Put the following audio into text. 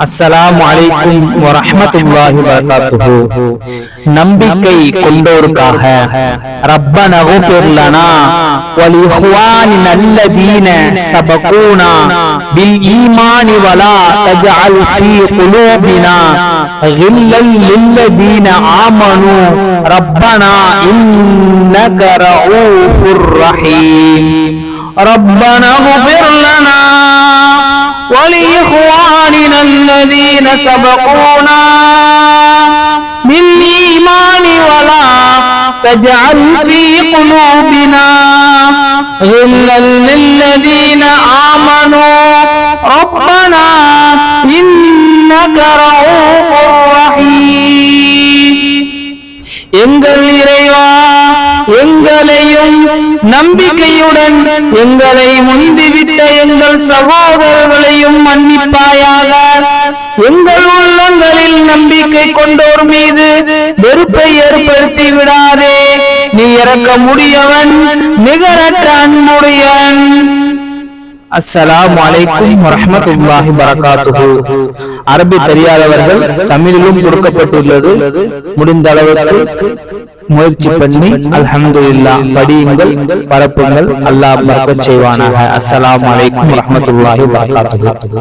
அஸ்ஸலாமு அலைக்கும் வரஹ்மத்துல்லாஹி வபரகாத்துஹு. நம்பிக்கை கொண்டோருக்காக ரப்பனா குஃபிர் லனா வல் இஹ்வானினா அல்லதீன சபகூனா பில் ஈமானி வலா தஜ்அல் ஃபீ குலூபினா கில்லல் லில்லதீன ஆமனூ ரப்பனா இன்னக ரഊஃபுர் ரஹீம். ரப்பனா குஃபிர் லனா ولإخواننا الذين سبقونا بالإيمان ولا تجعل في قلوبنا غلا للذين آمنوا ربنا إنك رؤوف رحيم. எங்கள் இறைவா, எங்களையும் நம்பிக்கையுடன் எங்களை முந்திவிட்ட எங்கள் சகோதரர்களையும் மன்னிப்பாயாக. எங்கள் உள்ளங்களில் நம்பிக்கை கொண்டோர் மீது வெறுப்பை ஏற்படுத்தி விடாதே. நீ இறக்க முடியவன், நிகரற்ற அன்புடையவன். அஸ்ஸலாமு அலைக்கும் வரஹ்மத்துல்லாஹி வபரகாத்துஹு. அரபி தெரியாதவர்கள் தமிழிலும் கொடுக்கப்பட்டுள்ளது. முடிந்த அளவுக்கு முயற்சி பண்ணி அல்ஹம்துலில்லாஹ் படியுங்கள், பரப்புங்கள். அல்லாஹ் பரக்கத் செய்வானாக. அஸ்ஸலாமு அலைக்கும் வரஹ்மத்துல்லாஹி வபரகாத்துஹு.